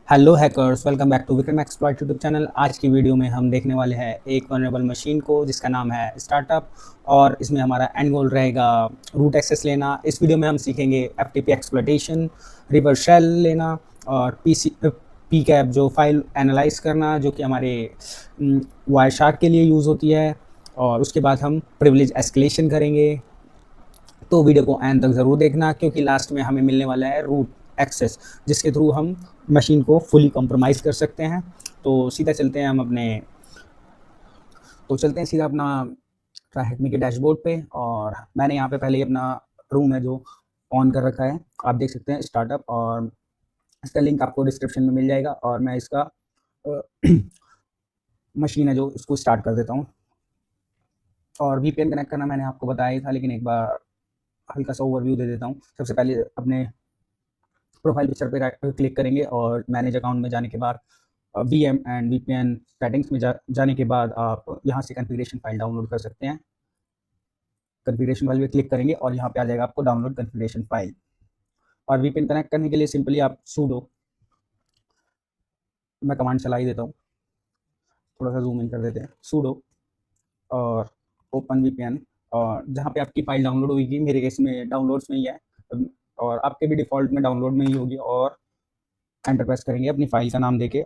Hello hackers, welcome back to Vikram exploit YouTube channel. आज की video में हम देखने वाले हैं एक वनरेबल मशीन को जिसका नाम है स्टार्टअप। और इसमें हमारा एंड गोल रहेगा रूट एक्सेस लेना। इस वीडियो में हम सीखेंगे एफटीपी एक्सप्लॉइटेशन, रिवर्स शेल लेना और पीसी पी कैप जो फाइल एनालाइज करना, जो कि हमारे वायर शार्क के लिए यूज़ होती है। और उसके बाद हम प्रिविलेज एस्केलेशन करेंगे। तो वीडियो को एंड तक ज़रूर देखना, क्योंकि लास्ट में हमें मिलने वाला है रूट एक्सेस, जिसके थ्रू हम मशीन को फुली कॉम्प्रोमाइज़ कर सकते हैं। तो सीधा चलते हैं हम अपने तो चलते हैं सीधा अपना ट्राइहेक्मी के डैशबोर्ड पे। और मैंने यहाँ पे पहले ही अपना रूम है जो ऑन कर रखा है, आप देख सकते हैं स्टार्टअप। और इसका लिंक आपको डिस्क्रिप्शन में मिल जाएगा। और मैं इसका मशीन है जो इसको स्टार्ट कर देता हूँ। और वीपीएन कनेक्ट करना मैंने आपको बताया ही था, लेकिन एक बार हल्का सा ओवरव्यू दे देता हूँ। सबसे पहले अपने प्रोफाइल पिक्चर पे क्लिक करेंगे और मैनेज अकाउंट में जाने के बाद वीएम एंड वीपीएन सेटिंग्स में जाने के बाद आप यहाँ से कॉन्फ़िगरेशन फाइल डाउनलोड कर सकते हैं। कॉन्फ़िगरेशन फाइल पे क्लिक करेंगे और यहाँ पे आ जाएगा आपको डाउनलोड कॉन्फ़िगरेशन फाइल। और वीपीएन कनेक्ट करने के लिए सिंपली आप सूडो, मैं कमांड चला ही देता हूँ, थोड़ा सा जूम इन कर देते हैं, सूडो और ओपन वीपीएन। और जहाँ पे आपकी फाइल डाउनलोड होगी, मेरे केस में डाउनलोड्स में ही है, और आपके भी डिफ़ॉल्ट में डाउनलोड में ही होगी। और एंटर प्रेस करेंगे अपनी फाइल का नाम देके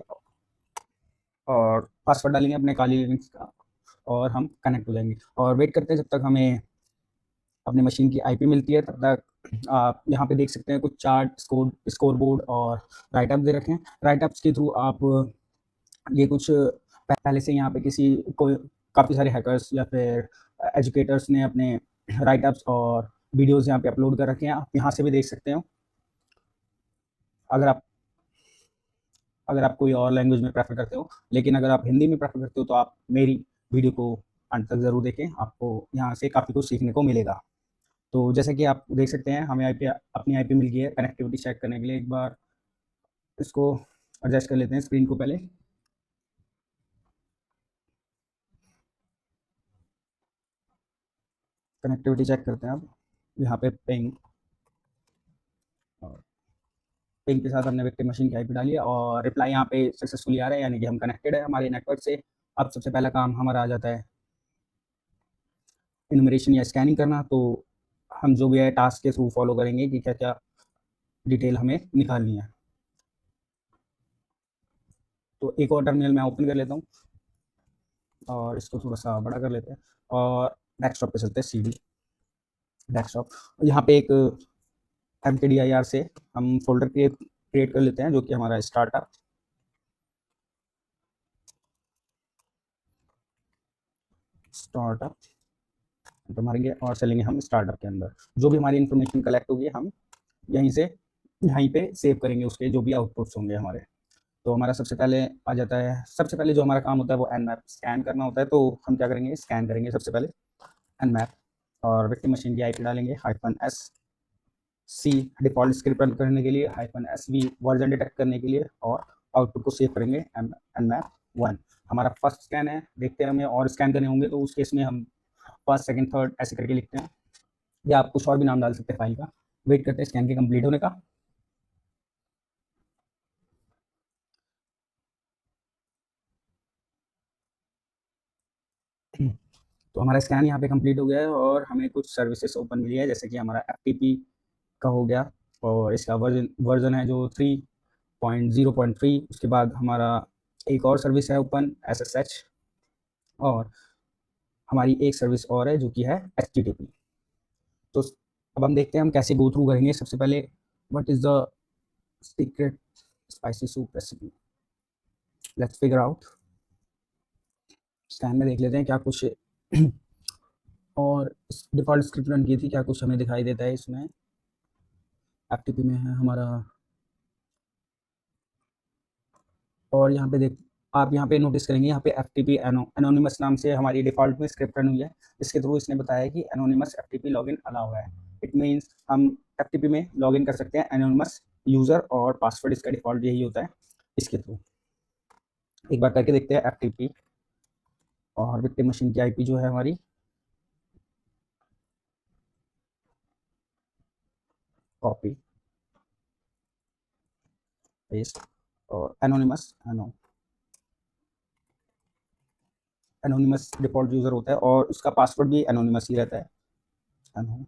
और पासवर्ड डालेंगे अपने काली लिंक्स का, और हम कनेक्ट हो जाएंगे। और वेट करते हैं जब तक हमें अपनी मशीन की आईपी मिलती है। तब तक आप यहाँ पे देख सकते हैं कुछ चार्ट, स्कोर बोर्ड और राइट अप दे रखे हैं। राइट अप्स के थ्रू आप ये कुछ पहले से यहाँ पे किसी कोई काफ़ी सारे हैकर्स या फिर एजुकेटर्स ने अपने राइट अप्स और वीडियोस यहाँ पे अपलोड कर रखे हैं, आप यहाँ से भी देख सकते हो। अगर आप अगर आप कोई और लैंग्वेज में प्रेफर करते हो, लेकिन अगर आप हिंदी में प्रेफर करते हो तो आप मेरी वीडियो को अंत तक ज़रूर देखें, आपको यहाँ से काफ़ी कुछ सीखने को मिलेगा। तो जैसे कि आप देख सकते हैं, हमें आईपी अपनी आईपी मिल गई है। कनेक्टिविटी चेक करने के लिए एक बार इसको एडजस्ट कर लेते हैं स्क्रीन को पहले। कनेक्टिविटी चेक करते हैं अब। यहाँ पे पिंग, और पिंग के साथ हमने विक्टिम मशीन की आईपी डाली है और रिप्लाई यहाँ पे सक्सेसफुली आ रहा है, यानी कि हम कनेक्टेड है हमारे नेटवर्क से। अब सबसे पहला काम हमारा आ जाता है इनुमरेशन या स्कैनिंग करना। तो हम जो भी है टास्क के थ्रू फॉलो करेंगे कि क्या क्या डिटेल हमें निकालनी है। तो एक और टर्मिनल मैं ओपन कर लेता हूँ और इसको थोड़ा सा बड़ा कर लेते हैं। और डेस्कटॉप पे चलते हैं, सीडी डेस्कटॉप। यहाँ पे एक mkdir से हम फोल्डर क्रिएट कर लेते हैं, जो कि हमारा स्टार्टअप स्टार्टअप तो मारेंगे और चलेंगे हम स्टार्टअप के अंदर। जो भी हमारी इन्फॉर्मेशन कलेक्ट होगी हम यहीं से यहीं पे सेव करेंगे, उसके जो भी आउटपुट्स होंगे हमारे। तो हमारा सबसे पहले आ जाता है, सबसे पहले जो हमारा काम होता है वो nmap स्कैन करना होता है। तो हम क्या करेंगे, स्कैन करेंगे सबसे पहले nmap। और विक्टिम मशीन की आईपी डालेंगे -s सी डिफ़ॉल्ट स्क्रिप्ट रन करने के लिए, -sv वर्जन डिटेक्ट करने के लिए, और आउटपुट को सेव करेंगे nmap 1। हमारा फर्स्ट स्कैन है, देखते हैं हमें और स्कैन करने होंगे तो उस केस में हम फर्स्ट, सेकंड, थर्ड ऐसे करके लिखते हैं, या आप कुछ और भी नाम डाल सकते हैं फाइल का। वेट करते हैं स्कैन के कंप्लीट होने का। तो हमारा स्कैन यहाँ पे कंप्लीट हो गया है और हमें कुछ सर्विसेज ओपन मिली है, जैसे कि हमारा एफटीपी का हो गया, और इसका वर्जन वर्जन है जो 3.0.3। उसके बाद हमारा एक और सर्विस है ओपन SSH। और हमारी एक सर्विस और है जो कि है HTTP। तो अब हम देखते हैं हम कैसे गो थ्रू करेंगे। सबसे पहले, what is the secret spicy soup recipe, let's figure out. Scan में देख लेते हैं क्या कुछ और डिफ़ॉल्ट स्क्रिप्ट रन की थी, क्या कुछ हमें दिखाई देता है इसमें। एफटीपी में है हमारा, और यहाँ पे देख आप यहाँ पे नोटिस करेंगे, यहाँ पे एफटीपी एनोनिमस नाम से हमारी डिफ़ॉल्ट में स्क्रिप्ट रन हुई है। इसके थ्रू इसने बताया कि एनोनिमस एफटीपी लॉगिन अलाउ है। इट मीन्स हम एफटीपी में लॉगिन कर सकते हैं एनोनिमस यूज़र, और पासवर्ड इसका डिफ़ॉल्ट यही होता है इसके थ्रू। एक बार करके देखते हैं एफटीपी और विक्टिम मशीन की आईपी जो है हमारी, कॉपी पेस्ट और एनोनिमस एनोनिमस डिफ़ॉल्ट यूज़र होता है और उसका पासवर्ड भी एनोनिमस ही रहता है। एनो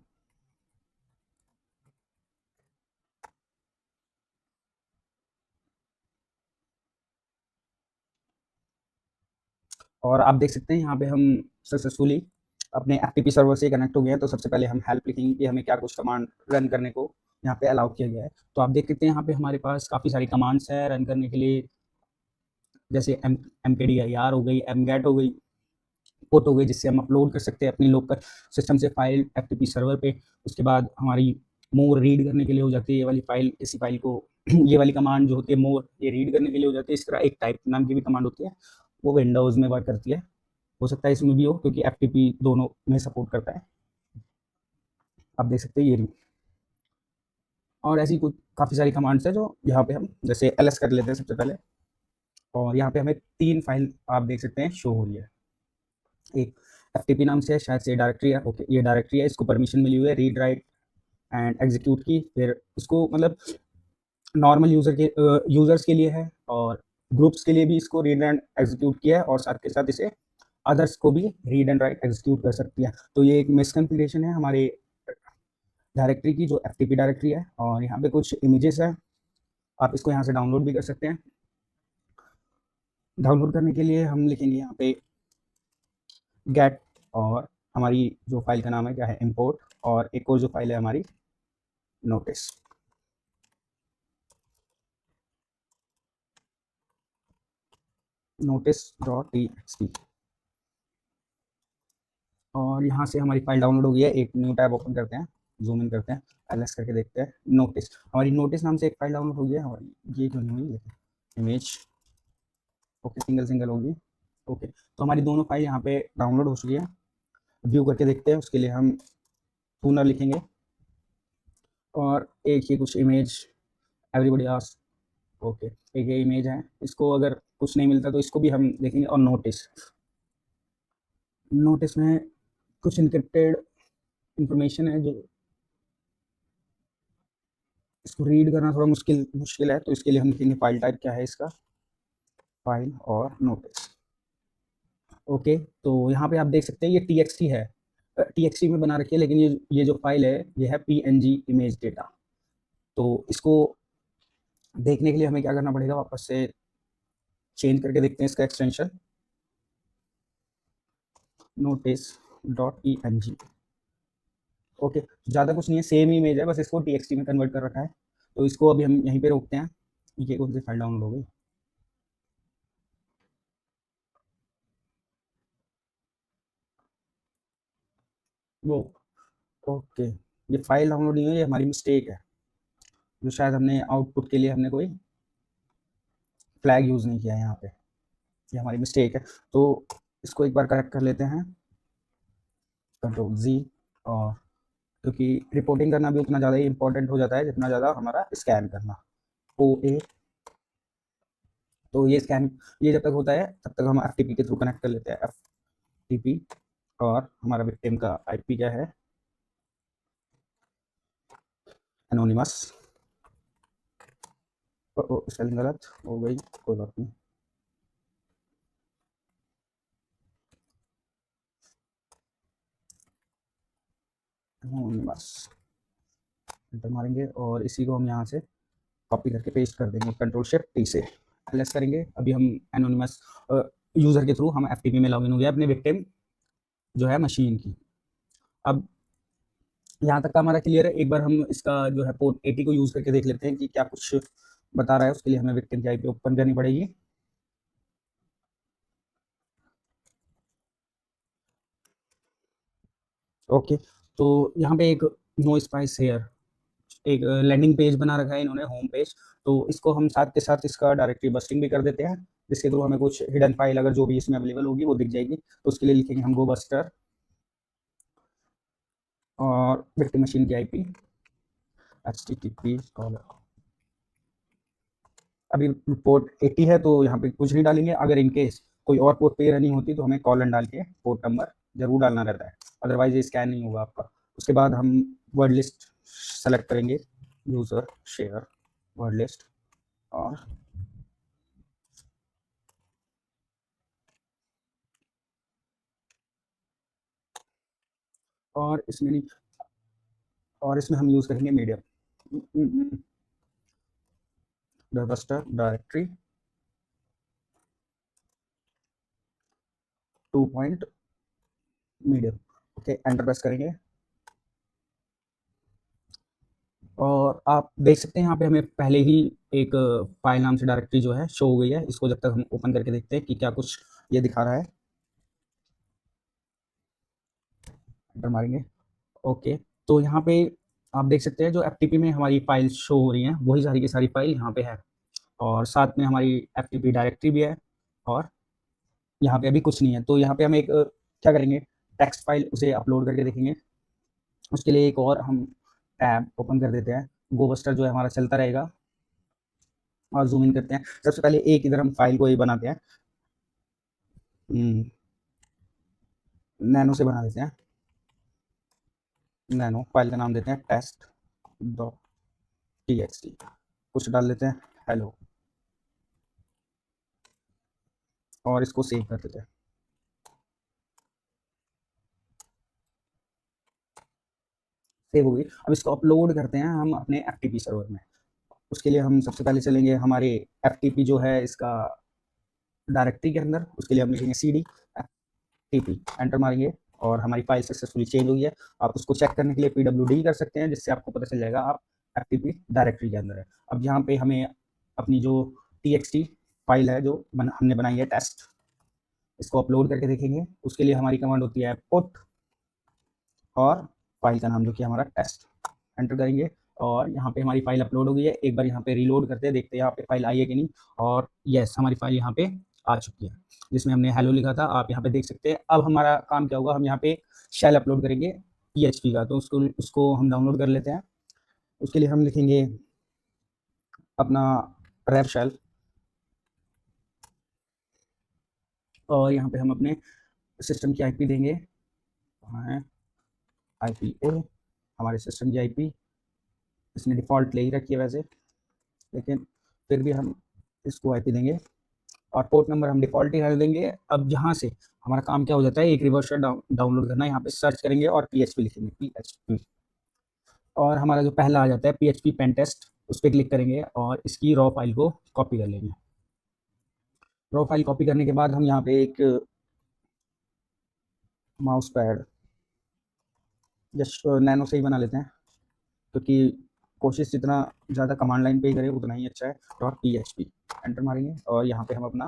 और आप देख सकते हैं यहाँ पे हम सक्सेसफुली अपने एफटीपी सर्वर से कनेक्ट हो गए हैं। तो सबसे पहले हम हेल्प लिखेंगे कि हमें क्या कुछ कमांड रन करने को यहाँ पे अलाउ किया गया है। तो आप देख सकते हैं यहाँ पे हमारे पास काफ़ी सारी कमांड्स हैं रन करने के लिए, जैसे mkdir हो गई, mget हो गई, पोत हो गई, जिससे हम अपलोड कर सकते हैं अपनी लोकल सिस्टम से फाइल एफटीपी सर्वर पे। उसके बाद हमारी मोर रीड करने के लिए हो जाती है ये वाली फाइल, इसी फाइल को ये वाली कमांड जो होती है मोर, ये रीड करने के लिए हो जाती है। इस तरह एक टाइप नाम की भी कमांड होती है, वो विंडोज़ में वर्क करती है। हो सकता है इसमें भी हो, क्योंकि एफटीपी दोनों में सपोर्ट करता है। आप देख सकते हैं ये रही। और ऐसी कुछ काफ़ी सारी कमांड्स है जो यहाँ पे हम जैसे ls कर लेते हैं सबसे पहले। और यहाँ पे हमें 3 फाइल आप देख सकते हैं शो हो रही है। एक एफटीपी नाम से है, शायद से डायरेक्टरी है। ओके, ये डायरेक्टरी है, इसको परमिशन मिली हुई है रीड राइट एंड एग्जीक्यूट की। फिर इसको मतलब नॉर्मल यूजर्स के लिए है, और ग्रुप्स के लिए भी इसको रीड एंड एग्जीक्यूट किया है, और साथ के साथ इसे अदर्स को भी रीड एंड राइट एग्जीक्यूट कर सकती है। तो ये एक मिसकन्फिगरेशन है हमारे डायरेक्टरी की, जो एफटीपी डायरेक्टरी है। और यहाँ पे कुछ इमेजेस हैं, आप इसको यहाँ से डाउनलोड भी कर सकते हैं। डाउनलोड करने के लिए हम लिखेंगे यहाँ पे गेट, और हमारी जो फाइल का नाम है क्या है, इंपोर्ट, और एक और जो फाइल है हमारी नोटिस। notice.txt। और यहाँ से हमारी फाइल डाउनलोड हो गई है। एक न्यू टैब ओपन करते हैं, जूम इन करते हैं, एलएस करके देखते हैं। नोटिस, हमारी नोटिस नाम से एक फाइल डाउनलोड हो गई है हमारी। ये क्यों नहीं हुई, इमेज, ओके, सिंगल सिंगल होगी। ओके, तो हमारी दोनों फाइल यहाँ पे डाउनलोड हो चुकी है। व्यू करके देखते हैं, उसके लिए हम टूनर लिखेंगे, और एक ही कुछ इमेज, एवरीबॉडी आस्क। ओके, एक ये इमेज है, इसको अगर कुछ नहीं मिलता तो इसको भी हम देखेंगे। और नोटिस, नोटिस में कुछ इनक्रिप्टेड इंफॉर्मेशन है, जो इसको रीड करना थोड़ा मुश्किल है। तो इसके लिए हम लिखेंगे फाइल टाइप क्या है इसका, फाइल और नोटिस। ओके, तो यहाँ पे आप देख सकते हैं ये txt है, txt में बना रखी है, लेकिन ये जो फाइल है ये है png इमेज डेटा। तो इसको देखने के लिए हमें क्या करना पड़ेगा, वापस से चेंज करके देखते हैं इसका एक्सटेंशन, notice.png। ओके, ज़्यादा कुछ नहीं है, सेम इमेज है, बस इसको txt में कन्वर्ट कर रखा है। तो इसको अभी हम यहीं पे रोकते हैं। ये कौन सी फाइल डाउनलोड हो गई, वो, ओके, ये फाइल डाउनलोड नहीं हुई, ये हमारी मिस्टेक है, जो शायद हमने आउटपुट के लिए हमने कोई फ्लैग यूज़ नहीं किया है यहाँ पे, ये हमारी मिस्टेक है। तो इसको एक बार करेक्ट कर लेते हैं, कंट्रोल जी। और क्योंकि रिपोर्टिंग करना भी उतना ज़्यादा ही इंपॉर्टेंट हो जाता है जितना ज़्यादा हमारा स्कैन करना। ओ ए, तो ये स्कैन, ये जब तक होता है तब तक हम एफ के थ्रू कनेक्ट कर लेते हैं, एफ। और हमारा विक्टिम का आईपी क्या है, एनोनिमस। स्पेलिंग गलत हो गई, कोई बात नहीं। एनोनिमस एंटर मारेंगे, और इसी को हम यहाँ से कॉपी करके पेस्ट कर देंगे, कंट्रोल शिफ्ट टी से एलएस करेंगे। अभी हम एनोनिमस यूज़र के थ्रू हम एफटीपी में लॉगिन हो गया अपने विक्टिम जो है मशीन की। अब यहाँ तक का हमारा क्लियर है। एक बार हम इसका जो है पोर्ट 80 को यूज़ करके देख लेते हैं कि क्या कुछ बता रहा है। उसके लिए हमें विक्टिम की आईपी ओपन करनी पड़ेगी। ओके, तो यहाँ पे एक नो स्पाइस हेयर, एक लैंडिंग पेज बना रखा है इन्होंने, होम पेज। तो इसको हम साथ के साथ इसका डायरेक्टरी बस्टिंग भी कर देते हैं, जिसके थ्रू हमें कुछ हिडन फाइल अगर जो भी इसमें अवेलेबल होगी वो दिख जाएगी। तो उसके लिए लिखेंगे हम गो बस्टर, और विक्टिम मशीन की आईपी http कॉलर। अभी पोर्ट 80 है, तो यहाँ पे कुछ नहीं डालेंगे। अगर इनकेस कोई और पोर्ट पे रनिंग होती तो हमें कॉलन डाल के पोर्ट नंबर जरूर डालना रहता है, अदरवाइज ये स्कैन नहीं होगा आपका। उसके बाद हम वर्ड लिस्ट सेलेक्ट करेंगे, यूज़र शेयर वर्ड लिस्ट, और और इसमें नहीं, और इसमें हम यूज़ करेंगे medium register directory 2 point medium. Okay, enter press करेंगे और आप देख सकते हैं यहाँ पे हमें पहले ही एक फाइल नाम से डायरेक्टरी जो है शो हो गई है। इसको जब तक हम ओपन करके देखते हैं कि क्या कुछ ये दिखा रहा है। एंटर मारेंगे। ओके, तो यहाँ पे आप देख सकते हैं जो एफटीपी में हमारी फाइल शो हो रही हैं वही सारी की सारी फाइल यहाँ पे है, और साथ में हमारी एफटीपी डायरेक्टरी भी है, और यहाँ पे अभी कुछ नहीं है। तो यहाँ पे हम एक क्या करेंगे, टेक्स्ट फाइल उसे अपलोड करके देखेंगे। उसके लिए एक और हम टैब ओपन कर देते हैं, गोबस्टर जो है हमारा चलता रहेगा, और जूम इन करते हैं। सबसे पहले एक इधर हम फाइल को ये बनाते हैं, नैनो से बना देते हैं। नैनो फाइल का नाम देते हैं टेस्ट डॉट टीएक्सटी, कुछ डाल लेते हैं हेलो, और इसको सेव कर देते हैं। सेव हो गई। अब इसको अपलोड करते हैं हम अपने एफटीपी सर्वर में। उसके लिए हम सबसे पहले चलेंगे हमारे एफटीपी जो है इसका डायरेक्टरी के अंदर। उसके लिए हम लिखेंगे cd एफटीपी, एंटर मारेंगे और हमारी फाइल सक्सेसफुली चेंज हुई है। आप उसको चेक करने के लिए pwd कर सकते हैं, जिससे आपको पता चल जाएगा आप एफटीपी डायरेक्टरी के अंदर है। अब यहाँ पे हमें अपनी जो txt फाइल है जो हमने बनाई है टेस्ट, इसको अपलोड करके देखेंगे। उसके लिए हमारी कमांड होती है पुट, और फाइल का नाम जो कि हमारा टेस्ट, एंटर करेंगे और यहाँ पे हमारी फाइल अपलोड हो गई है। एक बार यहाँ पे रीलोड करते हैं, देखते हैं यहाँ पे फाइल आई है कि नहीं। और यस, हमारी फाइल यहाँ पे आ चुकी है जिसमें हमने हेलो लिखा था, आप यहाँ पे देख सकते हैं। अब हमारा काम क्या होगा, हम यहाँ पे शेल अपलोड करेंगे PHP का, तो उसको हम डाउनलोड कर लेते हैं। उसके लिए हम लिखेंगे अपना रेव शेल, और यहाँ पे हम अपने सिस्टम की IP देंगे। कहाँ है IPA, हमारे सिस्टम की IP इसने डिफ़ॉल्ट ले ही रखी है वैसे, लेकिन फिर भी हम इसको IP देंगे, और पोर्ट नंबर हम डिफ़ॉल्ट ही रहने देंगे। अब जहाँ से हमारा काम क्या हो जाता है, एक रिवर्स शेल डाउनलोड करना है। यहाँ पे सर्च करेंगे और PHP लिखेंगे, PHP, और हमारा जो पहला आ जाता है PHP पेन टेस्ट, उस पर क्लिक करेंगे और इसकी रॉ फाइल को कॉपी कर लेंगे। रॉ फाइल कॉपी करने के बाद हम यहाँ पे एक माउस पैड जस्ट नैनो से ही बना लेते हैं, क्योंकि कोशिश जितना ज़्यादा कमांड लाइन पे ही करें उतना ही अच्छा है। डॉट PHP, एंटर मारेंगे और यहाँ पे हम अपना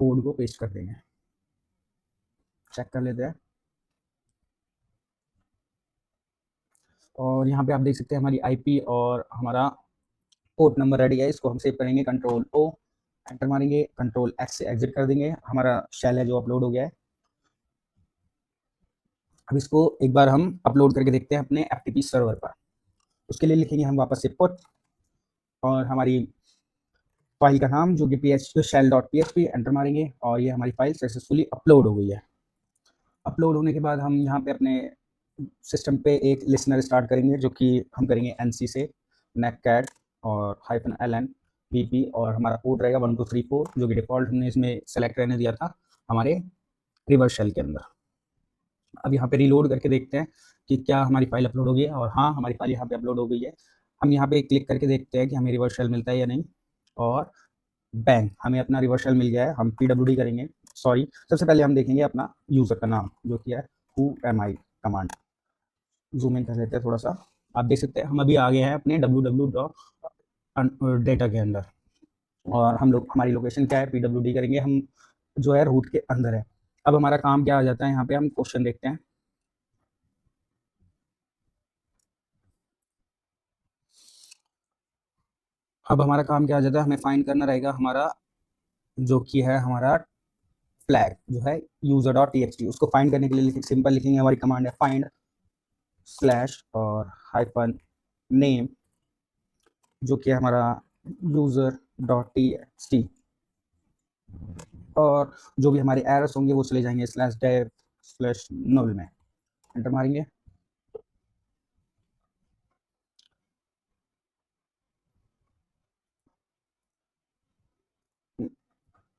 कोड को पेस्ट कर देंगे। चेक कर लेते हैं, और यहाँ पे आप देख सकते हैं हमारी IP और हमारा पोर्ट नंबर रेडी है। इसको हम सेव करेंगे, Ctrl+O, एंटर मारेंगे, Ctrl+X से एग्जिट कर देंगे। हमारा शेल है जो अपलोड हो गया है। अब इसको एक बार हम अपलोड करके देखते हैं अपने FTP सर्वर पर। उसके लिए लिखेंगे हम वापस से पुट, और हमारी फाइल का नाम जो कि PHP shell.php, एंटर मारेंगे और ये हमारी फाइल सक्सेसफुली अपलोड हो गई है। अपलोड होने के बाद हम यहाँ पे अपने सिस्टम पे एक लिसनर स्टार्ट करेंगे, जो कि हम करेंगे NC से netcat और -ln pp, और हमारा पोर्ट रहेगा 1234, जो कि डिफ़ॉल्ट हमने इसमें सेलेक्ट रहने दिया था हमारे रिवर्स शेल के अंदर। अब यहाँ पे रीलोड करके देखते हैं कि क्या हमारी फाइल अपलोड हो गई है, और हाँ, हमारी फाइल यहाँ पे अपलोड हो गई है। हम यहाँ पे क्लिक करके देखते हैं कि हमें रिवर्स शेल मिलता है या नहीं, और बैंग हमें अपना रिवर्स शेल मिल गया है। हम pwd करेंगे, सॉरी, सबसे पहले हम देखेंगे अपना यूज़र का नाम जो कि है whoami कमांड। जूम इन कर लेते हैं थोड़ा सा, आप देख सकते हैं हम अभी आ गए हैं अपने www.data के अंदर, और हम लोग हमारी लोकेशन क्या है pwd करेंगे, हम जो है रूट के अंदर है। अब हमारा काम क्या आ जाता है, यहाँ पे हम क्वेश्चन देखते हैं। अब हमारा काम क्या आ जाता है, हमें फाइंड करना रहेगा हमारा जो कि है हमारा फ्लैग जो है user.txt। उसको फाइंड करने के लिए सिंपल लिखेंगे, हमारी कमांड है फाइंड स्लैश और हाइफन नेम, जो कि हमारा user.txt, और जो भी हमारे एरर्स होंगे वो चले जाएंगे /dev/null में। एंटर मारेंगे,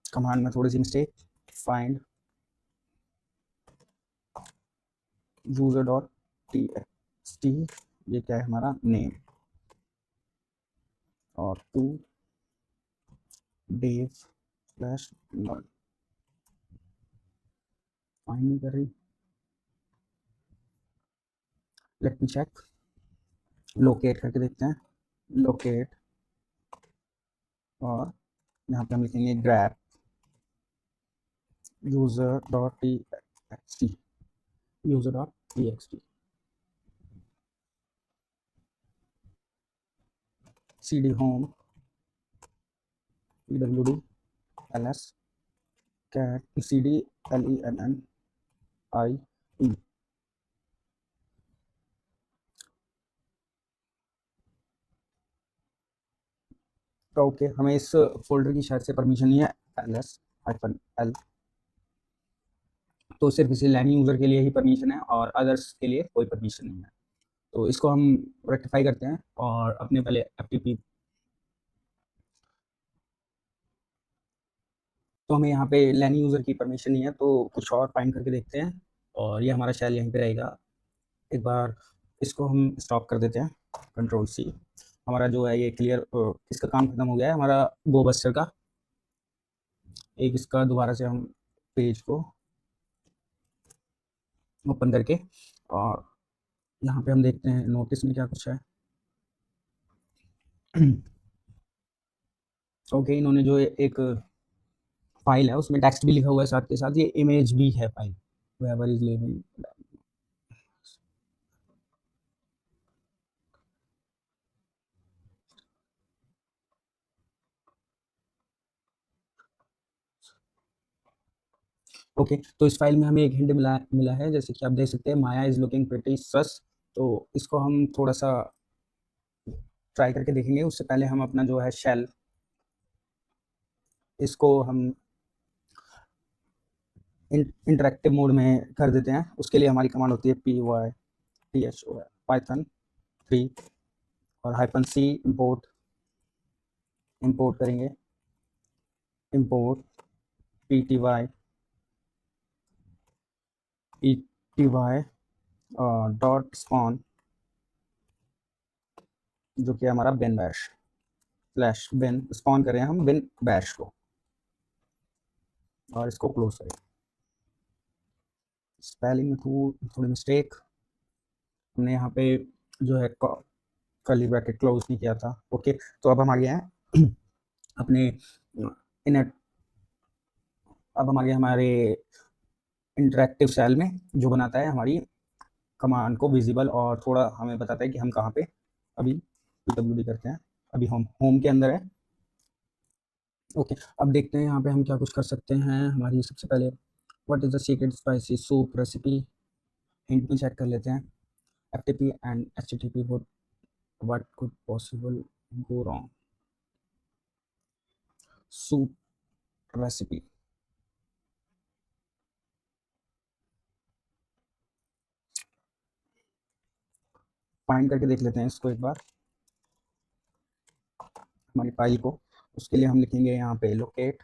कमांड में थोड़ी सी मिस्टेक, फाइंड user txt, ये क्या है हमारा नेम, और to dev slash null, fine नहीं कर रही, लेट मी चेक, लोकेट करके देखते हैं, लोकेट, और यहाँ पे हम लिखेंगे grep user.txt, user.txt, cd home pwd ls cat cd lenni e, तो ओके हमें इस फोल्डर की शायद से परमिशन नहीं है, ls-l, तो सिर्फ इसे लैनी यूज़र के लिए ही परमिशन है और अदर्स के लिए कोई परमिशन नहीं है। तो इसको हम रेक्टिफाई करते हैं और अपने पहले एफटीपी, तो हमें यहाँ पे लैनी यूज़र की परमिशन नहीं है, तो कुछ और फाइंड करके देखते हैं, और ये हमारा शेल यहीं पे रहेगा। एक बार इसको हम स्टॉप कर देते हैं, कंट्रोल सी, हमारा जो है ये क्लियर, इसका काम खत्म हो गया है हमारा गो बस्टर का। एक इसका दोबारा से हम पेज को ओपन करके, और यहाँ पे हम देखते हैं नोटिस में क्या कुछ है। ओके इन्होंने जो एक फाइल है उसमें टेक्स्ट भी लिखा हुआ है, साथ के साथ ये इमेज भी है file, whoever is living। Okay तो इस फाइल में हमें एक हिंट मिला है, जैसे कि आप देख सकते हैं माया इज लुकिंग प्रिटी सस, तो इसको हम थोड़ा सा ट्राई करके देखेंगे। उससे पहले हम अपना जो है शेल, इसको हम इंटरेक्टिव मोड में कर देते हैं। उसके लिए हमारी कमांड होती है python python 3 और -c import, इंपोर्ट करेंगे import pty डॉट स्पॉन, जो कि हमारा bin bash slash bin, spawn करें हम बिन बैश को, और इसको क्लोज करें। स्पेलिंग में थोड़ी मिस्टेक, हमने यहाँ पे जो है कर्ली ब्रैकेट क्लोज नहीं किया था। ओके तो अब हम आ गए हैं अपने इनर, अब हम आ गए हमारे इंटरेक्टिव सेल में, जो बनाता है हमारी कमांड को विजिबल और थोड़ा हमें बताता है कि हम कहाँ पे अभी pwd करते हैं। अभी हम होम के अंदर है। ओके अब देखते हैं यहाँ पे हम क्या कुछ कर सकते हैं। हमारी सबसे पहले what is the secret spicy soup recipe, hint में चेक कर लेते हैं, ftp and http what could possible go wrong, soup recipe, find करके देख लेते हैं इसको एक बार हमारी फाइल को। उसके लिए हम लिखेंगे यहाँ पे लोकेट,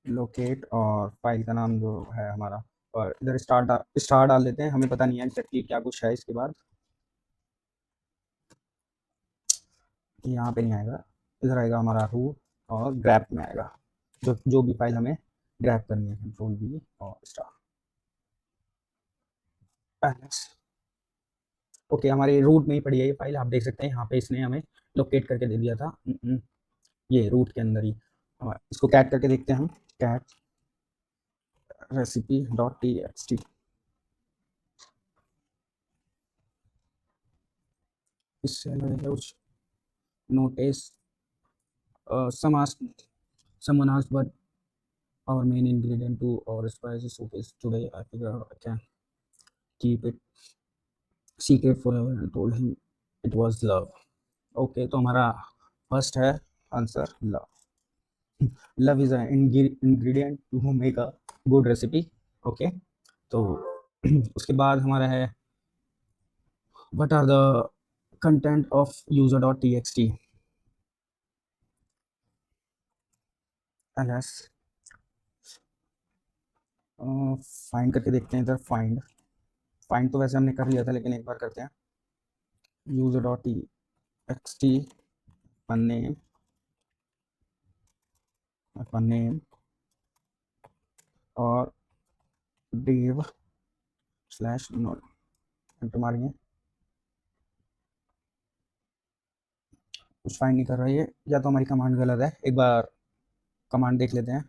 लोकेट और फाइल का नाम जो है हमारा, और इधर स्टार डाल देते हैं, हमें पता नहीं है एग्जैक्टली क्या कुछ है इसके बाद। यहाँ पे नहीं आएगा, इधर आएगा हमारा रूट और ग्रैप में आएगा, जो भी फाइल हमें ग्रैप करनी है, कंट्रोल बी और स्टार। ओके हमारे रूट में ही पड़ी है ये फाइल, आप देख सकते हैं यहाँ पे इसने हमें लोकेट करके दे दिया था। ये रूट के अंदर ही, इसको कैट करके देखते हैं हम, कैट रेसिपी डॉट टी, इससे लगेगा कुछ notice, someone asked what our main ingredient to our spicy soup is today. I figured I can keep it secret forever and told him it was love. Okay तो हमारा first है answer love, love is ingredient to make a good recipe। Okay तो उसके बाद हमारा है what are the content of user.txt, ls find करके देखते हैं इधर। फाइंड फाइंड तो वैसे हमने कर लिया था, लेकिन एक बार करते हैं। User dot T X T अपन नेम और div स्लैश नोड एंटर मारेंगे। कुछ फाइंड नहीं कर रहा है ये, या तो हमारी कमांड गलत है। एक बार कमांड देख लेते हैं।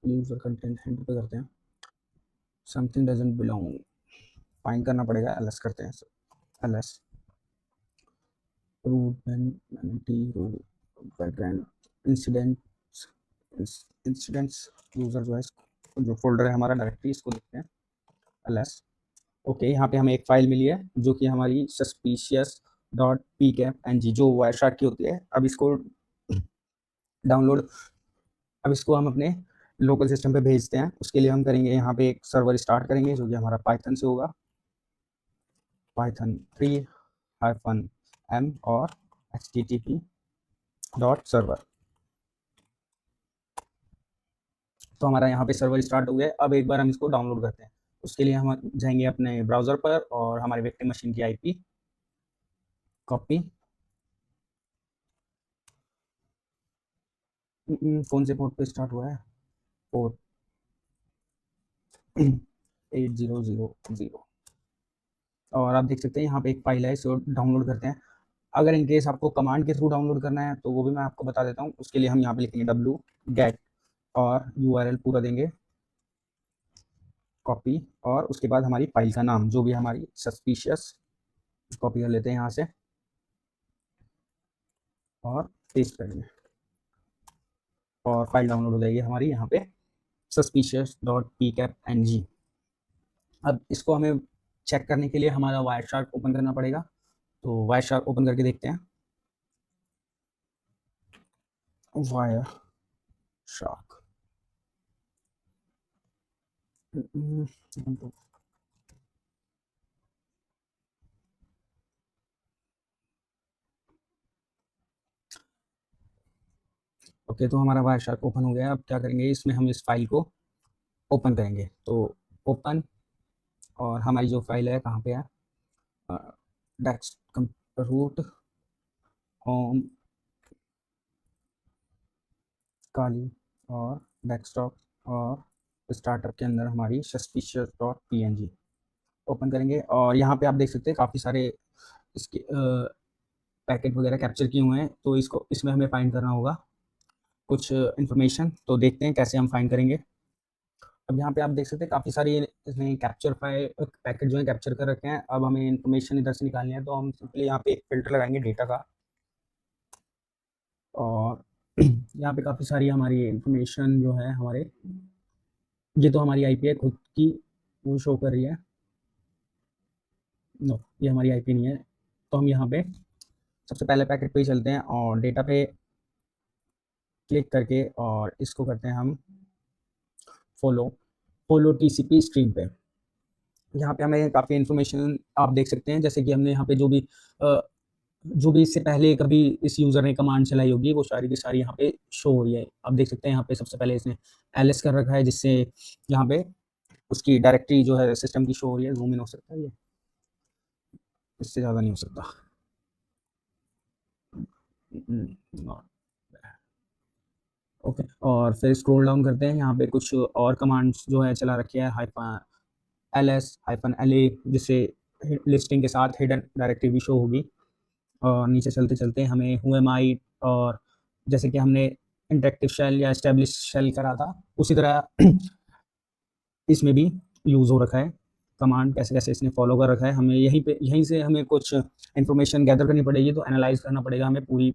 यूजर कंटेंट हैंडल पे करते हैं। समथिंग डजंट बिलोंग फाइंड करना पड़ेगा। ls करते हैं। ls root root background incidents incidents user जो है जो फोल्डर है हमारा डायरेक्टरी, इसको देखते हैं। ls ओके, यहाँ पे हमें एक फाइल मिली है जो कि हमारी suspicious dot P cap N G, जो वायरशार्क की होती है। अब इसको डाउनलोड, अब इसको हम अपने लोकल सिस्टम पे भेजते हैं। उसके लिए हम करेंगे यहाँ पे एक सर्वर स्टार्ट करेंगे, जो कि हमारा पाइथन से होगा। पाइथन 3-m और http डॉट सर्वर। तो हमारा यहाँ पे सर्वर स्टार्ट हो गया। अब एक बार हम इसको डाउनलोड करते हैं। उसके लिए हम जाएंगे अपने ब्राउज़र पर और हमारे विक्टिम मशीन की आईपी कॉपी। कौन से पोर्ट पे स्टार्ट हुआ है? पोर्ट 8000। और आप देख सकते हैं यहाँ पे एक फाइल है, इसको डाउनलोड करते हैं। अगर इन केस आपको कमांड के थ्रू डाउनलोड करना है तो वो भी मैं आपको बता देता हूँ। उसके लिए हम यहाँ पे लिखेंगे wget और URL पूरा देंगे, कॉपी, और उसके बाद हमारी फाइल का नाम जो भी हमारी सस्पिशियस, कॉपी कर लेते हैं यहाँ से और पेस्ट करेंगे और फाइल डाउनलोड हो जाएगी हमारी यहाँ पे suspicious.pcapng। अब इसको हमें चेक करने के लिए हमारा वायरशार्क ओपन करना पड़ेगा। तो वायरशार्क ओपन करके देखते हैं। वायरशार्क ओके, तो हमारा वायरशार्क ओपन हो गया। अब क्या करेंगे, इसमें हम इस फाइल को ओपन करेंगे। तो ओपन, और हमारी जो फाइल है कहाँ पे है, डेस्क रूट होम काली और डेस्कटॉप और स्टार्टअप के अंदर हमारी सस्पिशियस डॉट png ओपन करेंगे। और यहाँ पे आप देख सकते हैं काफ़ी सारे इसके पैकेट वगैरह कैप्चर किए हुए हैं। तो इसको इसमें हमें फाइंड करना होगा कुछ इन्फॉर्मेशन। तो देखते हैं कैसे हम फाइंड करेंगे। अब यहाँ पे आप देख सकते हैं काफ़ी सारी इसने कैप्चर फाइल पैकेट जो है कैप्चर कर रखे हैं। अब हमें इन्फॉर्मेशन इधर से निकालनी है, तो हम सिंपली यहाँ पे एक फिल्टर लगाएंगे डेटा का। और यहाँ पे काफ़ी सारी हमारी इन्फॉर्मेशन जो है हमारे, ये तो हमारी आईपी है खुद की, वो शो कर रही है। नो, ये हमारी आईपी नहीं है। तो हम यहाँ पे सबसे पहले पैकेट पे ही चलते हैं और डेटा पे क्लिक करके और इसको करते हैं हम फॉलो टीसीपी स्ट्रीम पे। यहाँ पे हमें काफ़ी इन्फॉर्मेशन आप देख सकते हैं, जैसे कि हमने यहाँ पे जो भी इससे पहले कभी इस यूज़र ने कमांड चलाई होगी वो सारी की सारी यहाँ पे शो हो रही है। आप देख सकते हैं यहाँ पे सबसे पहले इसने ls कर रखा है, जिससे यहाँ पे उसकी डायरेक्टरी जो है सिस्टम की शो हो रही है। जूम इन हो सकता है ये, इससे ज़्यादा नहीं हो सकता। ओके, और फिर स्क्रॉल डाउन करते हैं। यहाँ पे कुछ और कमांड्स जो है चला रखी है, -ls-la, जिससे लिस्टिंग के साथ हिडन डायरेक्टरी भी शो होगी। और नीचे चलते चलते हमें who am I, और जैसे कि हमने इंटरेक्टिव शेल या एस्टेब्लिश शेल करा था उसी तरह इसमें भी यूज़ हो रखा है। कमांड कैसे कैसे इसने फॉलो कर रखा है, हमें यहीं से हमें कुछ इन्फॉर्मेशन गैदर करनी पड़ेगी। तो एनालाइज करना पड़ेगा हमें पूरी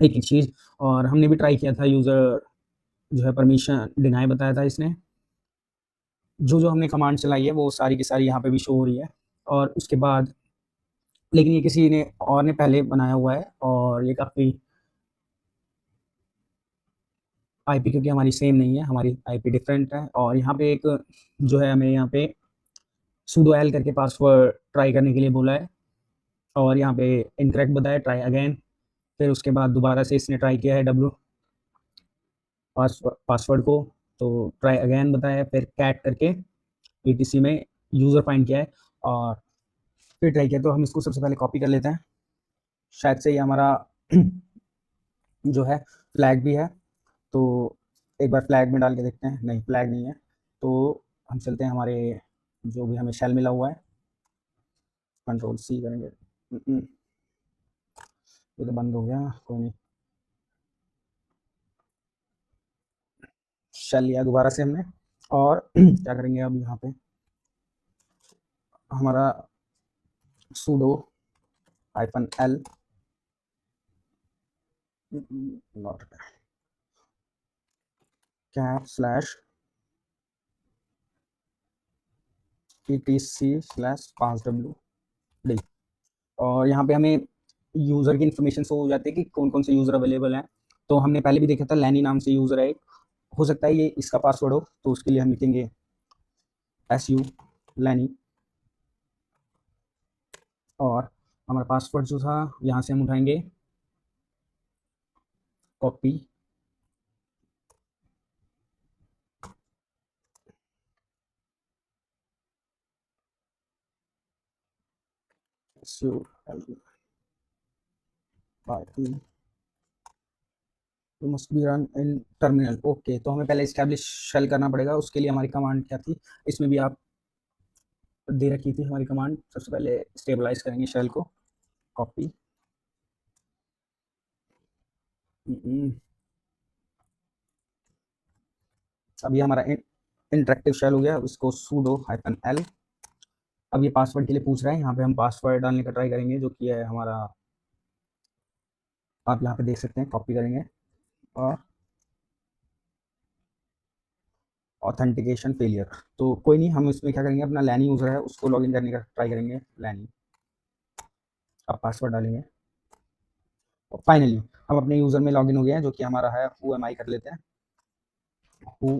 एक एक चीज़। और हमने भी ट्राई किया था, यूज़र जो है परमिशन डिनाई बताया था इसने। जो हमने कमांड चलाई है वो सारी की सारी यहाँ पे भी शो हो रही है। और उसके बाद लेकिन ये किसी ने और ने पहले बनाया हुआ है, और ये काफ़ी आईपी क्योंकि हमारी सेम नहीं है, हमारी आईपी डिफरेंट है। और यहाँ पे एक जो है हमें यहाँ पे sudo l करके पासवर्ड ट्राई करने के लिए बोला है, और यहाँ पे इनकरेक्ट बताया, ट्राई अगेन फिर उसके बाद दोबारा से इसने ट्राई किया है पासवर्ड को, तो ट्राई अगेन बताया, फिर कैट करके ईटीसी में यूज़र फाइंड किया है और फिर ट्राई किया। तो हम इसको सबसे पहले कॉपी कर लेते हैं, शायद से ये हमारा जो है फ्लैग भी है, तो एक बार फ्लैग में डाल के देखते हैं। नहीं, फ्लैग नहीं है, तो हम चलते हैं हमारे जो भी हमें शेल मिला हुआ है, कंट्रोल सी करेंगे। ये तो बंद हो गया, कोई नहीं। शेल लिया दोबारा से हमने, और क्या करेंगे अब यहाँ पे हमारा sudo -l /etc/passwd, और यहाँ पे हमें यूज़र की इन्फॉर्मेशन शो हो जाती है कि कौन कौन से यूज़र अवेलेबल हैं। तो हमने पहले भी देखा था, लैनी नाम से यूज़र है एक, हो सकता है ये इसका पासवर्ड हो, तो उसके लिए हम लिखेंगे su लैनी, और हमारा पासवर्ड जो था यहाँ से हम उठाएंगे copy, must be run in terminal. Okay, तो हमें पहले इस्टेब्लिश शेल करना पड़ेगा, उसके लिए हमारी कमांड क्या थी, इसमें भी आप दे रखी थी हमारी कमांड। सबसे पहले स्टेबलाइज करेंगे शेल को, कॉपी, अभी हमारा इंटरेक्टिव शेल हो गया, उसको sudo -l। अब ये पासवर्ड के लिए पूछ रहा है, यहाँ पे हम पासवर्ड डालने का ट्राई करेंगे, जो कि है हमारा, आप यहाँ पे देख सकते हैं, कॉपी करेंगे और ऑथेंटिकेशन फेलियर। तो कोई नहीं, हम इसमें क्या करेंगे, अपना लैनी यूज़र है उसको लॉगिन करने का ट्राई करेंगे, लैनी, अब पासवर्ड डालेंगे और फाइनली हम अपने यूज़र में लॉगिन हो गए हैं, जो कि हमारा है हु एम आई, कर लेते हैं हु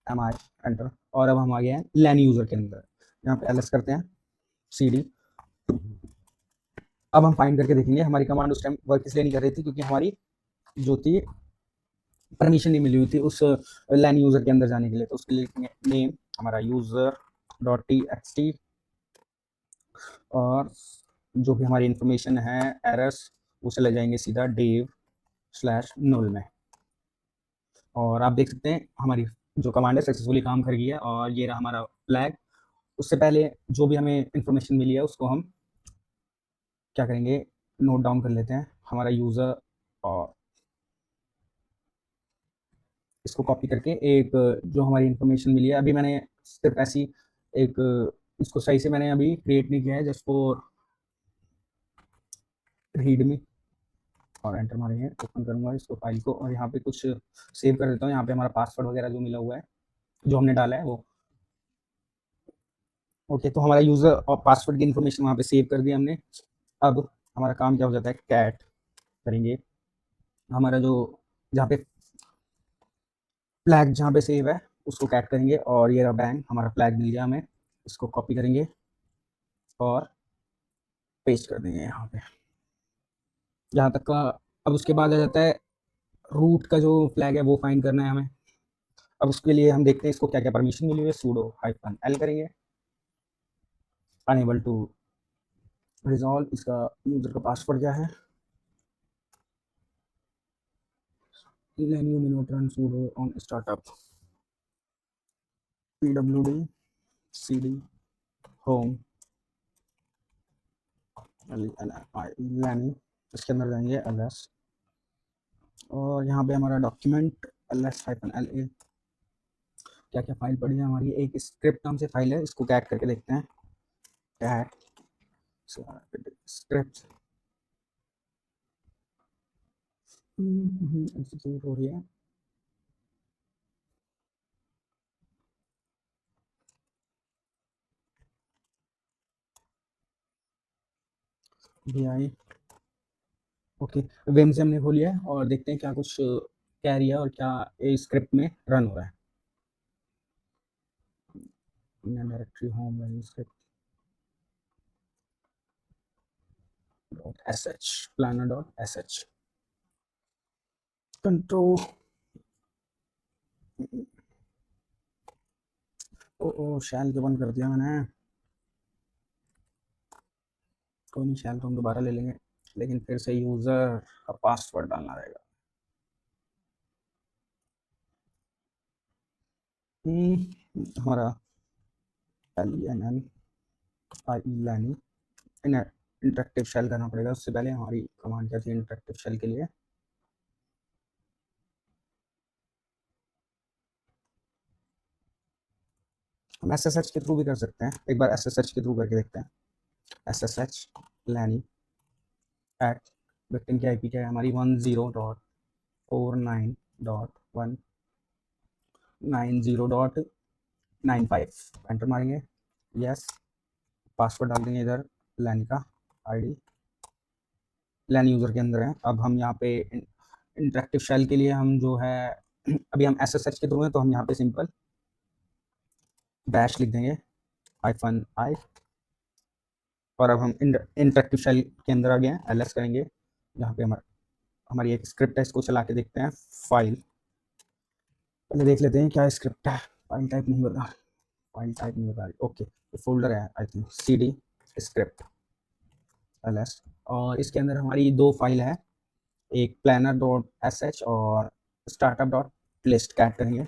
एम आई, एंटर, और अब हम आ गए हैं लैनी यूज़र के अंदर। यहाँ पे एलएस करते हैं, cd। अब हम फाइंड करके देखेंगे, हमारी कमांड उस टाइम वर्क इसलिए नहीं कर रही थी क्योंकि हमारी जो थी परमिशन नहीं मिली हुई थी उस लैन यूज़र के अंदर जाने के लिए। तो उसके लिए नेम हमारा user dot T X T, और जो भी हमारी इंफॉर्मेशन है एरर्स, वो चले जाएंगे सीधा dev/null में। और आप देख सकते हैं हमारी जो कमांड है सक्सेसफुली काम कर गई है, और ये रहा हमारा फ्लैग। उससे पहले जो भी हमें इंफॉर्मेशन मिली है उसको हम क्या करेंगे, नोट डाउन कर लेते हैं, हमारा यूज़र, और इसको कॉपी करके एक जो हमारी इन्फॉर्मेशन मिली है, अभी मैंने सिर्फ ऐसी एक, इसको सही से मैंने अभी क्रिएट नहीं किया है, जस्ट फॉर रीड मी, और एंटर मारेंगे, ओपन करूंगा इसको फाइल को, और यहाँ पे कुछ सेव कर देता हूँ। यहाँ पे हमारा पासवर्ड वगैरह जो मिला हुआ है, जो हमने डाला है वो, ओके। तो हमारा यूज़र और पासवर्ड की इन्फॉर्मेशन वहाँ पे सेव कर दिया हमने। अब हमारा काम क्या हो जाता है, कैट करेंगे हमारा जो, जहाँ पे फ्लैग जहाँ पे सेव है उसको कैट करेंगे, और ये रहा बैंग, हमारा फ्लैग मिल गया हमें, इसको कॉपी करेंगे और पेस्ट कर देंगे यहाँ पे, यहाँ तक का। अब उसके बाद आ जाता है रूट का जो फ्लैग है वो फाइंड करना है हमें। अब उसके लिए हम देखते हैं इसको क्या क्या परमिशन मिली हुई है, sudo -l करेंगे, अनेबल टू रिजॉल्व, इसका यूजर का पासवर्ड क्या है, you may not run sudo on startup, pwd cd home lani, इसके अंदर जाएंगे ls, और यहाँ पे हमारा डॉक्यूमेंट ls-la, क्या क्या फाइल पड़ी है हमारी, एक स्क्रिप्ट नाम से फाइल है, इसको कैट करके देखते हैं, कैट स्क्रिप्ट एग्जीक्यूट हो रही है, vi, ओके। वेम से हमने खोली है, और देखते हैं क्या कुछ कह रही है और क्या स्क्रिप्ट में रन हो रहा है। Directory home script planner.sh control O shell को बंद कर दिया मैंने। कोई नहीं, शैल तो हम दोबारा ले लेंगे, लेकिन फिर से यूज़र का पासवर्ड डालना रहेगा। हमारा LENN इंटरेक्टिव शेल करना पड़ेगा। उससे पहले हमारी कमांड क्या थी इंटरेक्टिव शेल के लिए? हम SSH के थ्रू भी कर सकते हैं, एक बार SSH के थ्रू करके देखते हैं। SSH लैनी एट विक्टिम की IP क्या है हमारी 10.49.190.95 एंटर मारेंगे। यस, पासवर्ड डाल देंगे इधर लैनी का ID, लैन यूज़र के अंदर है। अब हम यहाँ पे इंटरेक्टिव शेल के लिए हम जो है अभी हम SSH के थ्रू हैं, तो हम यहाँ पे सिंपल बैश लिख देंगे -i, और अब हम इंटरेक्टिव शेल के अंदर आ गए हैं। ls करेंगे, यहाँ पे हमारी एक स्क्रिप्ट है, इसको चला के देखते हैं। फाइल पहले देख लेते हैं क्या स्क्रिप्ट है। फाइल टाइप नहीं बता रही। ओके, फोल्डर है I think cd script ls, और इसके अंदर हमारी दो फाइल है, एक planner.sh और startup.list। कैट करेंगे,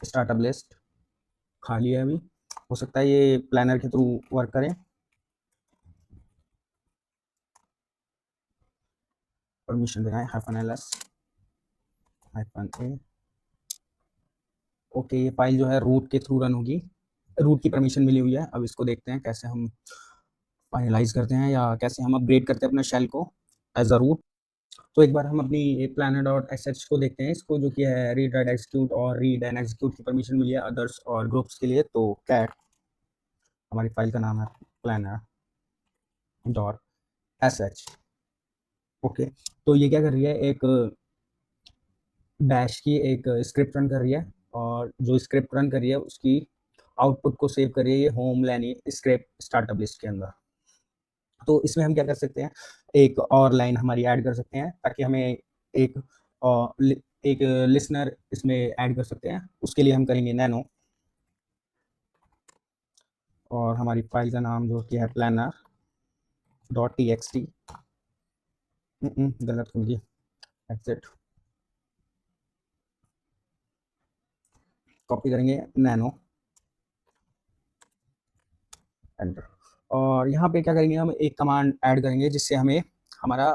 स्टार्टअप लिस्ट खाली है अभी, हो सकता है ये प्लानर के थ्रू वर्क करें। परमिशन देना है -ls -a। ओके, ये फाइल जो है रूट के थ्रू रन होगी, रूट की परमिशन मिली हुई है। अब इसको देखते हैं कैसे हम फाइनलाइज करते हैं या कैसे हम अपग्रेड करते हैं अपने शेल को एज अ रूट। तो एक बार हम अपनी planner.sh को देखते हैं, इसको जो कि है रीड राइट एग्जीक्यूट और रीड एंड एग्जीक्यूट की परमिशन मिली है अदर्स और ग्रुप्स के लिए। तो कैट, हमारी फाइल का नाम है planner.sh। ओके, तो ये क्या कर रही है, एक बैश की एक स्क्रिप्ट रन कर रही है, और जो स्क्रिप्ट रन कर रही है उसकी आउटपुट को सेव कर रही है ये होम लैनी स्क्रिप्ट स्टार्टअप लिस्ट के अंदर। तो इसमें हम क्या कर सकते हैं, एक और लाइन हमारी ऐड कर सकते हैं ताकि हमें एक एक लिसनर इसमें ऐड कर सकते हैं। उसके लिए हम करेंगे नैनो, और हमारी फाइल का नाम जो कि है planner.txt, गलत खुल गई, एग्जिट, कॉपी करेंगे नैनो, एंटर। और यहाँ पे क्या करेंगे, हम एक कमांड ऐड करेंगे जिससे हमें हमारा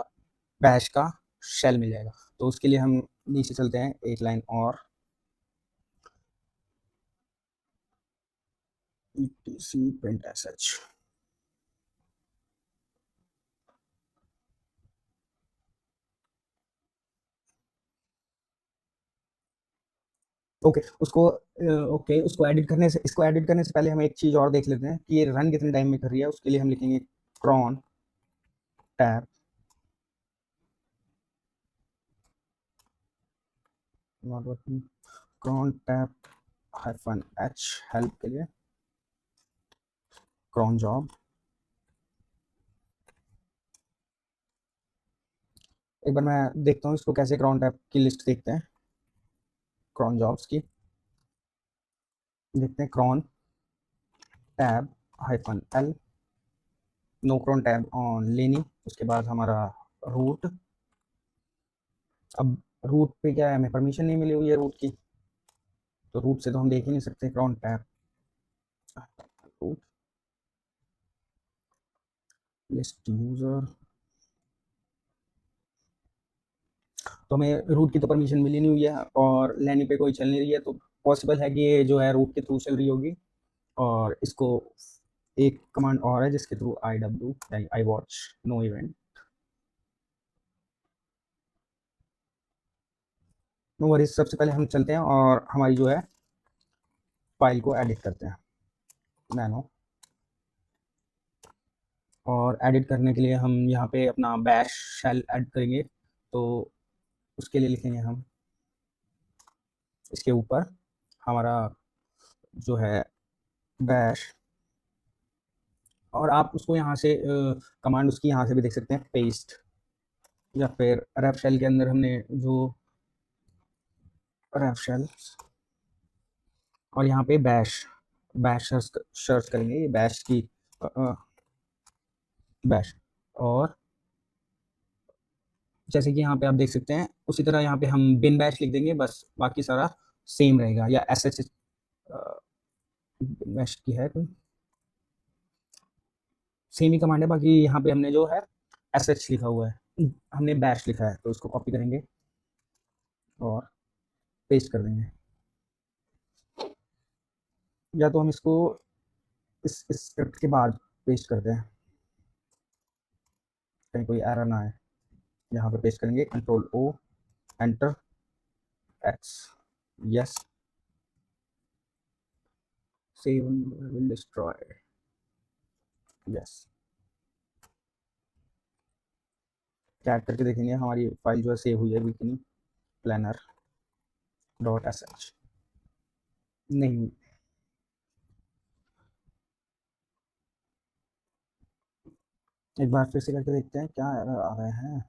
बैश का शेल मिल जाएगा। तो उसके लिए हम नीचे चलते हैं एक लाइन और, etc print sh। ओके, उसको एडिट करने से, इसको एडिट करने से पहले हम एक चीज़ और देख लेते हैं कि ये रन कितने टाइम में कर रही है। उसके लिए हम लिखेंगे cron tab not working, cron tab -h help के लिए cron जॉब। एक बार मैं देखता हूँ इसको कैसे, cron टैब की लिस्ट देखते हैं, cron जॉब्स की देखते हैं। cron tab -l, no cron tab on Lanny, उसके बाद हमारा रूट। अब रूट पे क्या है, हमें परमिशन नहीं मिली हुई है रूट की, तो रूट से तो हम देख ही नहीं सकते। cron tab root list user, तो हमें रूट की तो परमिशन मिली नहीं हुई है और लैनी पे कोई चल नहीं रही है, तो पॉसिबल है कि ये जो है रूट के थ्रू चल रही होगी। और इसको एक कमांड और है जिसके थ्रू IW यानी I watch no event, no worries. सबसे पहले हम चलते हैं और हमारी जो है फाइल को एडिट करते हैं नैनो, और एडिट करने के लिए हम यहाँ पे अपना बैश शेल ऐड करेंगे। तो उसके लिए लिखेंगे हम इसके ऊपर हमारा जो है बैश, और आप उसको यहाँ से कमांड उसकी यहाँ से भी देख सकते हैं, पेस्ट, या फिर रेफ शेल के अंदर हमने जो रेफ शेल, और यहाँ पे बैश, बैश सर्च करेंगे, ये बैश की बैश। और जैसे कि यहाँ पे आप देख सकते हैं, उसी तरह यहाँ पे हम बिन बैश लिख देंगे, बस बाकी सारा सेम रहेगा। या एस एच बैश की है कोई सेम ही कमांड है, बाकी यहाँ पे हमने जो है एस एच लिखा हुआ है, हमने बैश लिखा है, तो इसको कॉपी करेंगे और पेस्ट कर देंगे। या तो हम इसको इस स्क्रिप्ट के बाद पेस्ट करते हैं, कहीं कोई एरर ना आए। यहाँ पे पेस्ट करेंगे, control O, enter, X, yes, save will destroy, yes. क्या करके देखेंगे हमारी फाइल जो है सेव हुई है वीकनी प्लानर डॉट एस एच, नहीं। एक बार फिर से करके देखते हैं क्या एरर आ रहे हैं।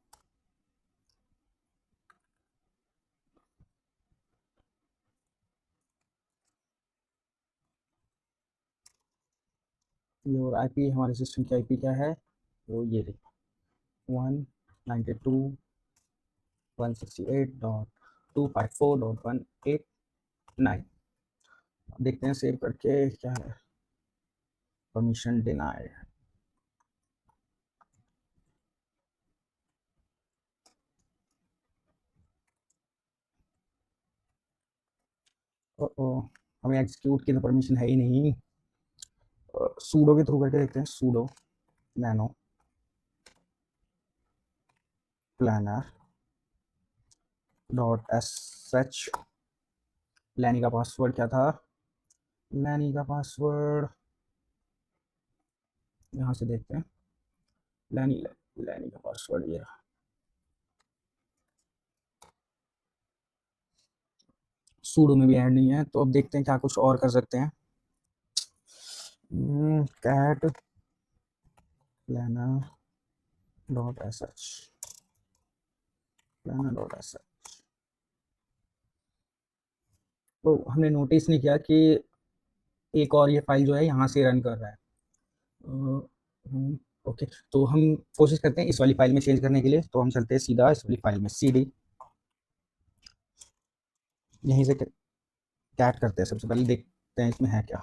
ये और आईपी, हमारे सिस्टम की आईपी क्या है, वो ये देखो, 192.168.254.189। देखते हैं सेव करके क्या है, परमिशन डिनाइड। ओ, हमें एग्जीक्यूट की तो परमिशन है ही नहीं। सूडो के थ्रू करके देखते हैं, sudo nano planner dot S H. Lanny का पासवर्ड क्या था, लैनी का पासवर्ड यहाँ से देखते हैं, लैनी लैनी का पासवर्ड ये रहा। सूडो में भी ऐड नहीं है, तो अब देखते हैं क्या कुछ और कर सकते हैं। Cat planner dot S H, planner dot S H. तो हमने नोटिस नहीं किया कि एक और ये फाइल जो है यहाँ से रन कर रहा है। ओके, तो हम कोशिश करते हैं इस वाली फाइल में चेंज करने के लिए, तो हम चलते हैं सीधा इस वाली फाइल में, cd, यहीं से कैट करते हैं। सबसे पहले देखते हैं इसमें है क्या।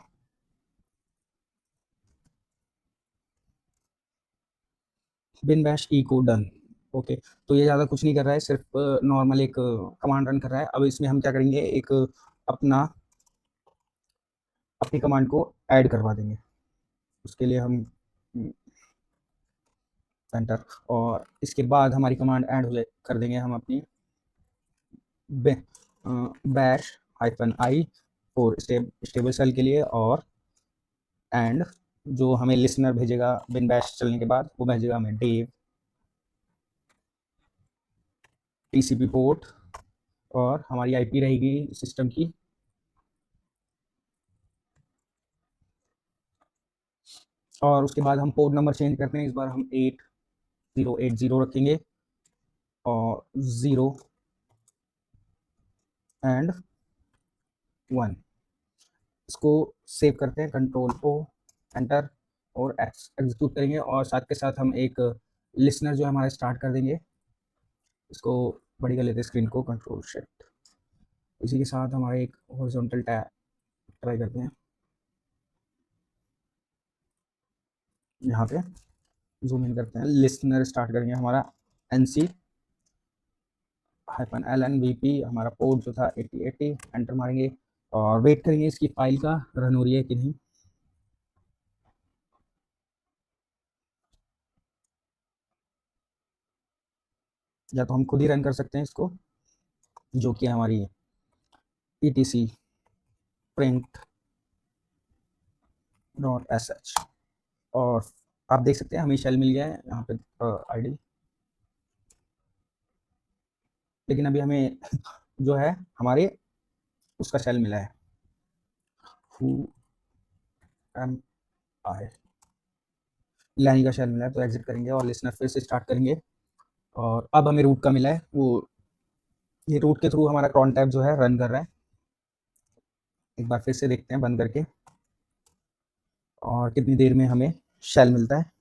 Bin bash echo done. Okay, तो ये ज़्यादा कुछ नहीं कर रहा है, सिर्फ नॉर्मल एक कमांड रन कर रहा है। अब इसमें हम क्या करेंगे, एक अपना अपनी कमांड को ऐड करवा देंगे। उसके लिए हम एंटर, और इसके बाद हमारी कमांड ऐड हो जाए, कर देंगे हम अपनी bash hyphen I for stable shell के लिए, और एंड जो हमें लिसनर भेजेगा बिन बैश चलने के बाद, वो भेजेगा हमें डेव टीसीपी पोर्ट, और हमारी आईपी रहेगी सिस्टम की, और उसके बाद हम पोर्ट नंबर चेंज करते हैं। इस बार हम 8080 रखेंगे, और 0 एंड 1। इसको सेव करते हैं, कंट्रोल ओ, एंटर, और एग्जीक्यूट करेंगे, और साथ के साथ हम एक लिसनर जो है हमारा स्टार्ट कर देंगे। इसको बड़ी कर लेते हैं स्क्रीन को, कंट्रोल शिफ्ट। इसी के साथ हमारा एक हॉरिजॉन्टल टैब ट्राई करते हैं, यहाँ पे जूम इन करते हैं, लिसनर स्टार्ट करेंगे हमारा NC -LNVP, हमारा पोर्ट जो था 8080, एंटर मारेंगे और वेट करेंगे इसकी फाइल का रन हो रही है कि नहीं। या तो हम खुद ही रन कर सकते हैं इसको, जो कि हमारी etc print डॉट sh, और आप देख सकते हैं हमें शेल मिल गया है यहाँ पे आईडी, लेकिन अभी हमें जो है हमारे उसका शेल मिला है, who am I। लैनी का शेल मिला है, तो एग्जिट करेंगे और लिसनर फिर से स्टार्ट करेंगे। और अब हमें रूट का मिला है, वो ये रूट के थ्रू हमारा क्रॉन टैब जो है रन कर रहा है। एक बार फिर से देखते हैं बंद करके और कितनी देर में हमें शेल मिलता है।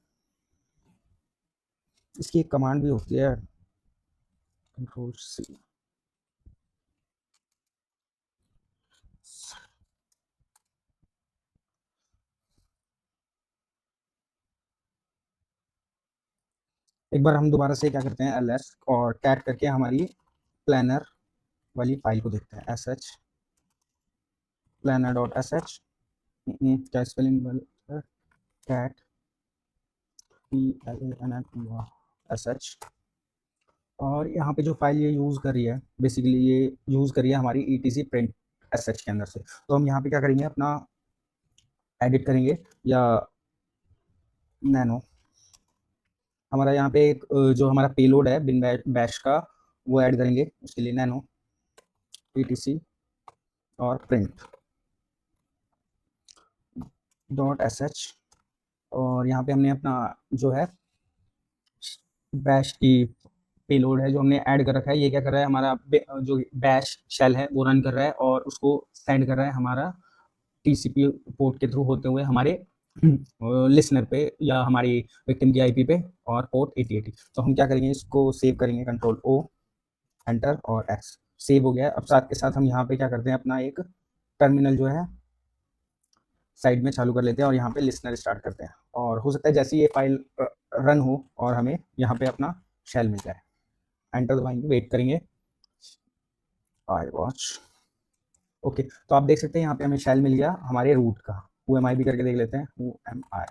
इसकी एक कमांड भी होती है, कंट्रोल सी। एक बार हम दोबारा से क्या करते हैं, ls और कैट करके हमारी प्लानर वाली फाइल को देखते हैं। sh planner डॉट sh क्या स्पेलिंग, कैट PLANNER और यहाँ पे जो फाइल ये यूज़ कर रही है, बेसिकली ये यूज़ कर रही है हमारी etc print sh के अंदर से। तो हम यहाँ पे क्या करेंगे, अपना एडिट करेंगे या नैनो, हमारा यहाँ पे एक जो हमारा पेलोड है बिन बैश का वो ऐड करेंगे। उसके लिए नैनो etc और प्रिंट डॉट sh और यहाँ पे हमने अपना जो है बैश की पेलोड है जो हमने ऐड कर रखा है, ये क्या कर रहा है, हमारा जो बैश शेल है वो रन कर रहा है और उसको सेंड कर रहा है हमारा टीसीपी पोर्ट के थ्रू होते हुए हमारे लिसनर पे या हमारी विक्टिम की आईपी पे और पोर्ट 8080। तो हम क्या करेंगे, इसको सेव करेंगे, कंट्रोल ओ एंटर और एक्स, सेव हो गया। अब साथ के साथ हम यहाँ पे क्या करते हैं, अपना एक टर्मिनल जो है साइड में चालू कर लेते हैं और यहाँ पे लिसनर स्टार्ट करते हैं। और हो सकता है जैसे ये फाइल रन हो और हमें यहाँ पे अपना शेल मिल जाए। एंटर दबाएंगे, वेट करेंगे, आई वॉच ओके। तो आप देख सकते हैं यहाँ पे हमें शेल मिल गया हमारे रूट का। UMI भी करके देख लेते हैं, UMI,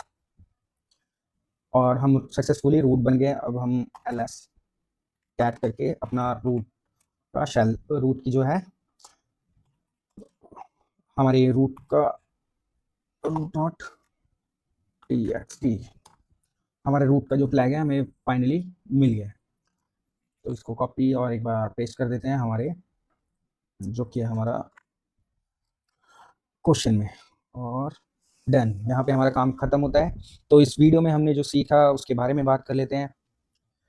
और हम सक्सेसफुली रूट बन गए। अब हम ls कैट करके अपना रूट का शेल, रूट की जो है हमारे रूट का रूट डॉट txt, हमारे रूट का जो फ्लैग है हमें फाइनली मिल गया। तो इसको कॉपी और एक बार पेस्ट कर देते हैं हमारे जो कि हमारा क्वेश्चन में, और डन, यहाँ पे हमारा काम खत्म होता है। तो इस वीडियो में हमने जो सीखा उसके बारे में बात कर लेते हैं।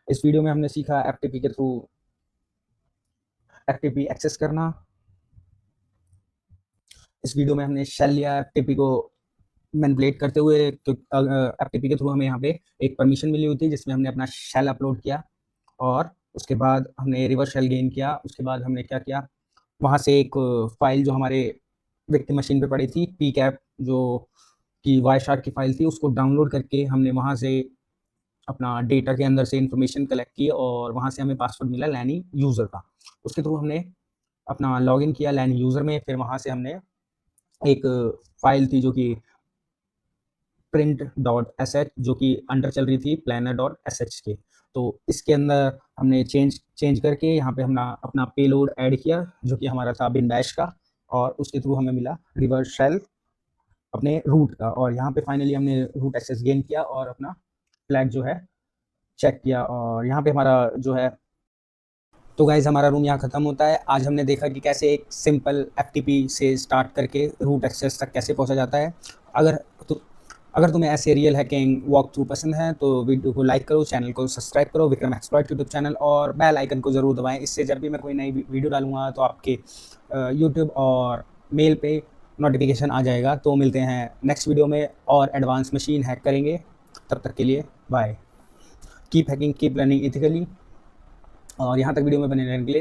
इस वीडियो में हमने सीखा एफटीपी के थ्रू एफटीपी एक्सेस करना। इस वीडियो में हमने शेल लिया एफटीपी को मैनिपुलेट करते हुए, एफटीपी के थ्रू हमें यहाँ पे एक परमिशन मिली हुई थी जिसमें हमने अपना शेल अपलोड किया और उसके बाद हमने रिवर्स शेल गेन किया। उसके बाद हमने क्या किया, वहाँ से एक फाइल जो हमारे विक्टिम मशीन पे पड़ी थी, पी कैप जो कि वाईशार्क की फाइल थी, उसको डाउनलोड करके हमने वहाँ से अपना डेटा के अंदर से इंफॉर्मेशन कलेक्ट की और वहाँ से हमें पासवर्ड मिला लैनी यूज़र का। उसके थ्रू हमने अपना लॉगिन किया लैनी यूज़र में। फिर वहाँ से हमने एक फाइल थी जो कि print.sh जो कि अंडर चल रही थी planner.sh के, तो इसके अंदर हमने चेंज करके यहाँ पे हमने अपना पेलोड ऐड किया जो कि हमारा था बिन बैश का, और उसके थ्रू हमें मिला रिवर्स शेल अपने रूट का। और यहाँ पे फाइनली हमने रूट एक्सेस गेन किया और अपना फ्लैग जो है चेक किया, और यहाँ पे हमारा जो है, तो गाइज हमारा रूम यहाँ ख़त्म होता है। आज हमने देखा कि कैसे एक सिंपल एफटीपी से स्टार्ट करके रूट एक्सेस तक कैसे पहुँचा जाता है। अगर तुम्हें ऐसे रियल हैकिंग वॉक थ्रू पसंद है तो वीडियो को लाइक करो, चैनल को सब्सक्राइब करो, विक्रम एक्सपर्ट यूट्यूब चैनल, और बेल आइकन को ज़रूर दबाएं। इससे जब भी मैं कोई नई वीडियो डालूंगा तो आपके यूट्यूब और मेल पे नोटिफिकेशन आ जाएगा। तो मिलते हैं नेक्स्ट वीडियो में और एडवांस मशीन हैक करेंगे। तब तक के लिए bye. Keep hacking, keep learning ethically, और यहाँ तक वीडियो में बने रहने के लिए